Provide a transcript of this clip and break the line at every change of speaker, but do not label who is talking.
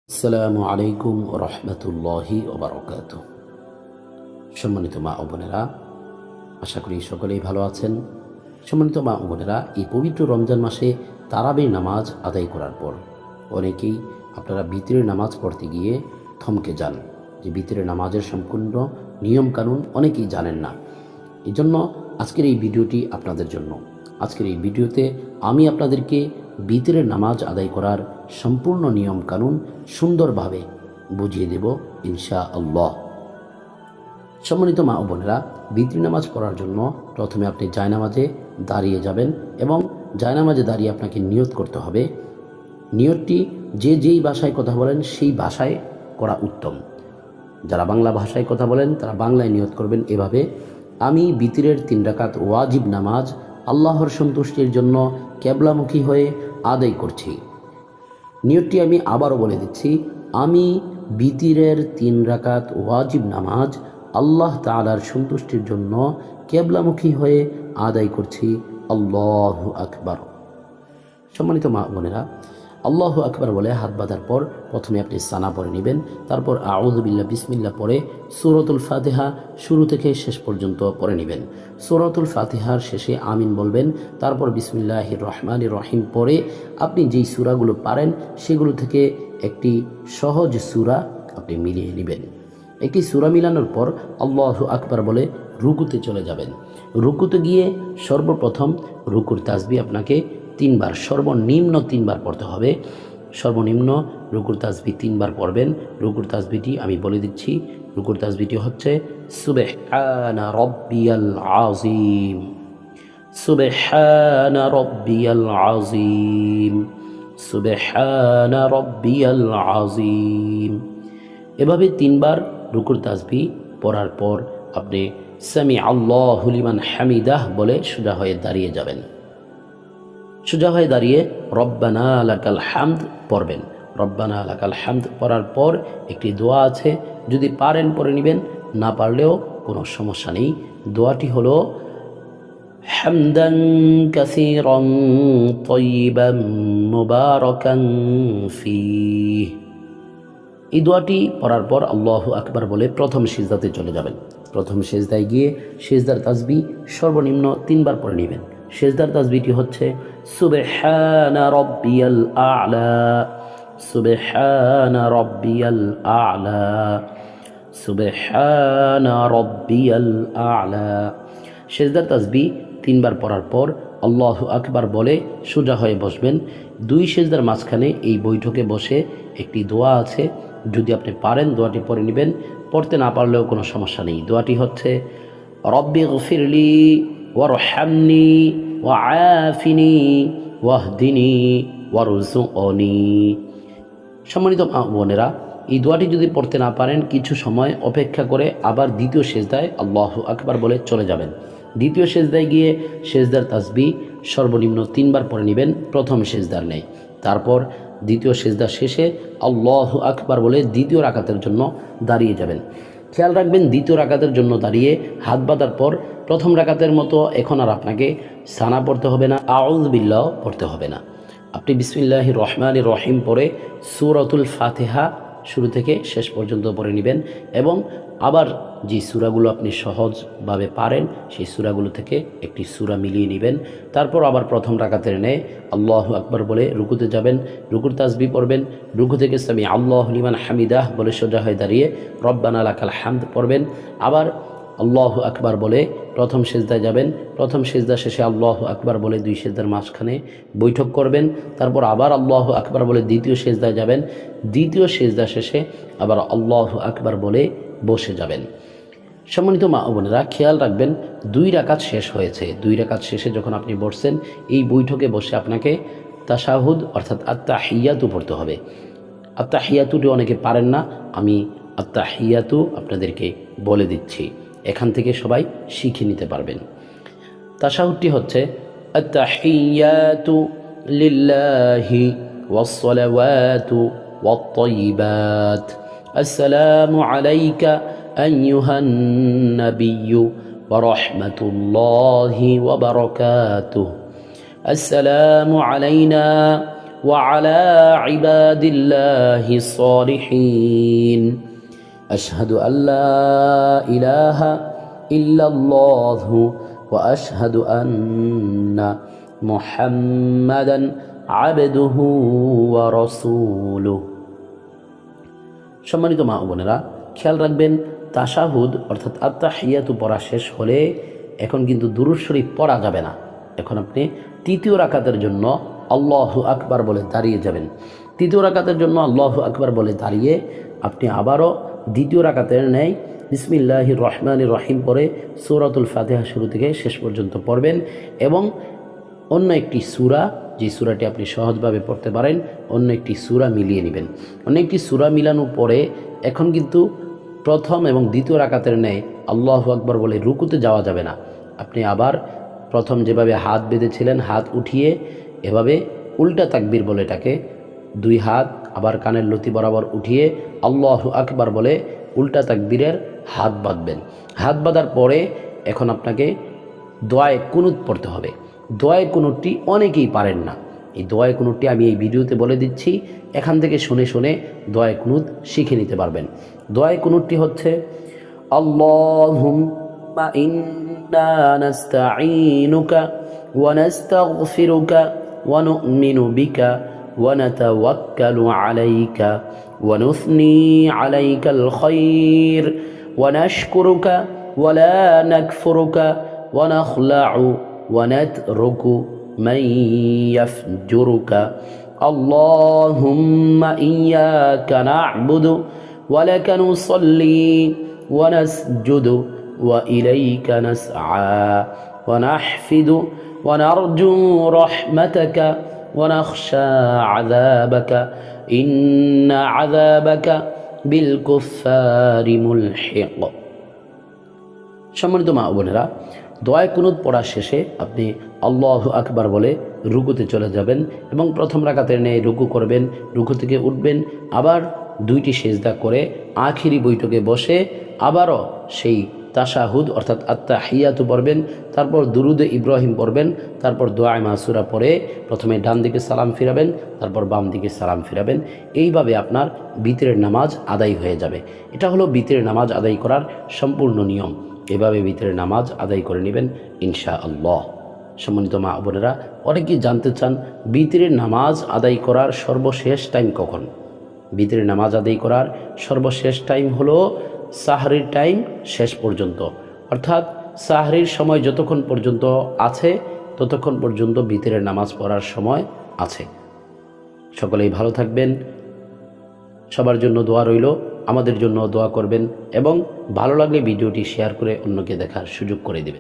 আসসালামু আলাইকুম রহমতুল্লাহি ওবারকাতুহ। সম্মানিত মা ও বোনেরা, আশা করি সকলেই ভালো আছেন। সম্মানিত মা ও বোনেরা, এই পবিত্র রমজান মাসে তারাবির নামাজ আদায় করার পর অনেকেই আপনারা বিতরের নামাজ পড়তে গিয়ে থমকে যান, যে বিতরের নামাজের সম্পূর্ণ নিয়মকানুন অনেকেই জানেন না। এই জন্য আজকের এই ভিডিওটি আপনাদের জন্য। আজকের এই ভিডিওতে আমি আপনাদেরকে বিতরের নামাজ আদায় করার সম্পূর্ণ নিয়ম কানুন সুন্দরভাবে বুঝিয়ে দেব ইনশা আল্লাহ। সম্মানিত মা ও বোনেরা, বিতরের নামাজ পড়ার জন্য প্রথমে আপনি জায়নামাজে দাঁড়িয়ে যাবেন এবং জায়নামাজে দাঁড়িয়ে আপনাকে নিয়ত করতে হবে। নিয়তটি যেই ভাষায় কথা বলেন সেই ভাষায় করা উত্তম। যারা বাংলা ভাষায় কথা বলেন তারা বাংলায় নিয়ত করবেন এভাবে: আমি বিতরের 3 রাকাত ওয়াজিব নামাজ আল্লাহর সন্তুষ্টির জন্য কেবলামুখী হয়ে আদায় করছি। নিয়তটি আমি আবারও বলে দিচ্ছি: আমি বিতরের 3 রাকাত ওয়াজিব নামাজ আল্লাহ তাআলার সন্তুষ্টির জন্য কেবলামুখী হয়ে আদায় করছি। আল্লাহু আকবার। সম্মানিত মা বোনেরা, আল্লাহু আকবার বলে হাত বাঁধার পর প্রথমে আপনি সানা পড়ে নেবেন। তারপর আউযু বিল্লাহ বিসমিল্লাহ পড়ে সূরাতুল ফাতিহা শুরু থেকে শেষ পর্যন্ত পড়ে নেবেন। সূরাতুল ফাতিহার শেষে আমিন বলবেন। তারপর বিসমিল্লাহির রহমানির রহিম পড়ে আপনি যেই সূরাগুলো পারেন সেগুলো থেকে একটি সহজ সূরা আপনি মিলিয়ে নেবেন। একটি সূরা মিলানোর পর আল্লাহু আকবার বলে রুকুতে চলে যাবেন। রুকুতে গিয়ে সর্বপ্রথম রুকুর তাসবিহ আপনাকে 3 বার, সর্বনিম্ন 3 বার পড়তে হবে। সর্বনিম্ন রুকুর তাসবিহ 3 বার পড়বেন। রুকুর তাসবিহটি আমি বলে দিচ্ছি। রুকুর তাসবিহটি হচ্ছে সুবহানা রাব্বিয়াল আযীম, সুবহানা রাব্বিয়াল আযীম, সুবহানা রাব্বিয়াল আযীম। এভাবে 3 বার রুকুর তাসবিহ পড়ার পর আপনি সামি আল্লাহু লিমান হামিদাহ বলে সোজা হয়ে দাঁড়িয়ে যাবেন। সোজা হয়ে দাঁড়িয়ে রব্বানা লাকাল হামদ পড়বেন। রব্বানা লাকাল হামদ পড়ার পর একটি দোয়া আছে, যদি পারেন পড়ে নেবেন, না পারলেও কোনো সমস্যা নেই। দোয়াটি হলো হামদান কাসীরান তাইয়িবান মুবারাকান ফীহ। এই দোয়াটি পড়ার পর আল্লাহু আকবার বলে প্রথম সিজদাতে চলে যাবেন। প্রথম সিজদায় গিয়ে সিজদার তাসবিহ সর্বনিম্ন 3 বার পড়ে নেবেন। সিজদার তাসবিহটি হচ্ছে সুবহানা রাব্বিয়াল আ'লা, সুবহানা রাব্বিয়াল আ'লা, সুবহানা রাব্বিয়াল আ'লা। সিজদার তাসবিহ 3 বার পড়ার পর আল্লাহু আকবার বলে সোজা হয়ে বসবেন। 2 সিজদার মাঝখানে এই বৈঠকে বসে একটি দোয়া আছে, যদি আপনি পারেন দোয়াটি পড়ে নেবেন, পড়তে না পারলেও কোনো সমস্যা নেই। দোয়াটি হচ্ছে রব্বি গফিরলি ওয়ারহামনি ওয়াআফিনি ওয়াহদিনি ওয়ারযুকনি। সম্মানিত বোনেরা, এই দোয়াটি যদি পড়তে না পারেন কিছু সময় অপেক্ষা করে আবার দ্বিতীয় সিজদায় আল্লাহু আকবার বলে চলে যাবেন। দ্বিতীয় সিজদায় গিয়ে সিজদার তাসবিহ সর্বনিম্ন 3 বার পড়ে নেবেন, প্রথম সিজদার নেই। তারপর দ্বিতীয় সিজদা শেষে আল্লাহু আকবার বলে দ্বিতীয় রাকাতের জন্য দাঁড়িয়ে যাবেন। খেয়াল রাখবেন, দ্বিতীয় রাকাতের জন্য দাঁড়িয়ে হাত বাঁধার পর প্রথম রাকাতের মতো এখন আর আপনাকে সানা পড়তে হবে না, আউযু বিল্লাহ পড়তে হবে না। আপনি বিসমিল্লাহির রহমানির রহিম পড়ে সূরাতুল ফাতিহা শুরু থেকে শেষ পর্যন্ত পড়ে নেবেন এবং আবার যে সূরাগুলো আপনি সহজভাবে পারেন সেই সূরাগুলো থেকে একটি সূরা মিলিয়ে নেবেন। তারপর আবার প্রথম রাকাতের ন্যায় আল্লাহু আকবার বলে রুকুতে যাবেন। রুকুর তাসবিহ পড়বেন। রুকু থেকে সামি আল্লাহু লিমান হামিদাহ বলে সোজা হয়ে দাঁড়িয়ে রব্বানা লাকাল হামদ পড়বেন। আবার আল্লাহু আকবার বলে প্রথম সিজদায় যাবেন। প্রথম সিজদা শেষে আল্লাহু আকবার বলে 2 সিজদার মাঝখানে বৈঠক করবেন। তারপর আবার আল্লাহু আকবার বলে দ্বিতীয় সিজদায় যাবেন। দ্বিতীয় সিজদা শেষে আবার আল্লাহু আকবার বলে বসে যাবেন। সম্মানিত মা ও বোনেরা, খেয়াল রাখবেন 2 রাকাত শেষ হয়েছে। 2 রাকাত শেষে যখন আপনি বসছেন, এই বৈঠকে বসে আপনাকে তাশাহুদ অর্থাৎ আত্তাহিয়াতু পড়তে হবে। আত্তাহিয়াতুটি অনেকে পারেন না, আমি আত্তাহিয়াতু আপনাদেরকে বলে দিচ্ছি, এখান থেকে সবাই শিখে নিতে পারবেন। তাশাহুদটি হচ্ছে আত্তাহিয়াতু লিল্লাহি ওয়াসসালাওয়াতু ওয়াত-তাইয়িবাত, আসসালামু আলাইকা আইয়ুহান নাবিয়্যু ওয়া রাহমাতুল্লাহি ওয়া বারাকাতুহু, আসসালামু আলাইনা وعلى عباد الله الصالحين أشهد أن لا إله إلا الله وأشهد أن محمدا عبده ورسوله। সম্মানিত মা ও বোনেরা, খেয়াল রাখবেন তাশাহুদ অর্থাৎ আত্তাহিয়াতু পড়া শেষ হলে এখন কিন্তু দুরূদ শরীফ পড়া যাবে না। এখন আপনি তৃতীয় রাকাতের জন্য আল্লাহু আকবার বলে দাঁড়িয়ে যাবেন। তৃতীয় রাকাতের জন্য আল্লাহু আকবার বলে দাঁড়িয়ে আপনি আবারও দ্বিতীয় রাকাতের ন্যায় বিসমিল্লাহির রহমানির রহিম পড়ে সূরাতুল ফাতিহা শুরু থেকে শেষ পর্যন্ত পড়বেন এবং অন্য একটি সূরা, যে সূরাটি আপনি সহজভাবে পড়তে পারেন, অন্য একটি সূরা মিলিয়ে নেবেন। অন্য একটি সূরা মিলানোর পরে এখন কিন্তু প্রথম এবং দ্বিতীয় রাকাতের ন্যায় আল্লাহু আকবার বলে রুকুতে যাওয়া যাবে না। আপনি আবার প্রথম যেভাবে হাত বেঁধেছিলেন হাত উঠিয়ে এভাবে উল্টা তাকবীর বলে এটাকে, দুই হাত আবার কানের লতি বরাবর উঠিয়ে আল্লাহু আকবার বলে উল্টা তাকবীরের হাত বাঁধবেন। হাত বাঁধার পরে এখন আপনাকে দোয়ায়ে কুনুত পড়তে হবে। দোয়ায়ে কুনুতটি অনেকেই পারেন না। এই দোয়ায়ে কুনুতটি আমি এই ভিডিওতে বলে দিচ্ছি, এখান থেকে শুনে শুনে দোয়ায়ে কুনুত শিখে নিতে পারবেন। দোয়ায়ে কুনুতটি হচ্ছে আল্লাহুম্মা ইন্না নাস্তাঈনুকা ওয়া নাস্তাগফিরুকা ওয়া নু'মিনু বিকা ওয়া নাতাওয়াক্কালু আলাইকা ওয়া নুসনি আলাইকাল খায়র ওয়া নাশকুরুকা ওয়া লা নাকফুরুকা ওয়া নাখলা'ু ওয়া নাতরুকু মান ইয়াফজুরুকা আল্লাহুম্মা ইয়্যাকা না'বুদু ওয়া লাকা নুসাল্লি ওয়া নাসজুদু ওয়া ইলাইকা নাসআ ওয়া নাহফিদু ওয়া নারজু রাহমাতাকা ওয়া নাখশা আযাবাকা ইন্না আযাবাকা বিল কুফফারি মুলহিক। সম্মানিত মা ও বোনেরা, দোয়ায়ে কুনুত পড়া শেষে আপনি আল্লাহু আকবার বলে রুকুতে চলে যাবেন এবং প্রথম রাকাতের ন্যায় রুকু করবেন, রুকু থেকে উঠবেন, আবার দুইটি সেজদা করে আখিরি বৈঠকে বসে আবারও সেই তাশাহুদ অর্থাৎ আত্তাহিয়াতু পড়বেন, তারপর দুরুদে ইব্রাহিম পড়বেন, তারপর দোয়ায়ে মাসুরা পড়ে প্রথমে ডান দিকে সালাম ফিরাবেন, তারপর বাম দিকে সালাম ফিরাবেন। এইভাবে আপনার বিতরের নামাজ আদায় হয়ে যাবে। এটা হলো বিতরের নামাজ আদায় করার সম্পূর্ণ নিয়ম। এভাবে বিতরের নামাজ আদায় করে নেবেন ইনশাআল্লাহ। সম্মানিত মা বোনেরা, অনেকেই জানতে চান বিতরের নামাজ আদায় করার সর্বশেষ টাইম কখন। বিতরের নামাজ আদায় করার সর্বশেষ টাইম হলো সাহরির টাইম শেষ পর্যন্ত, অর্থাৎ সাহরির সময় যতক্ষণ পর্যন্ত আছে ততক্ষণ পর্যন্ত বিতরের নামাজ পড়ার সময় আছে। সকলেই ভালো থাকবেন। সবার জন্য দোয়া রইল, আমাদের জন্য দোয়া করবেন এবং ভালো লাগলে ভিডিওটি শেয়ার করে অন্যকে দেখার সুযোগ করে দেবেন।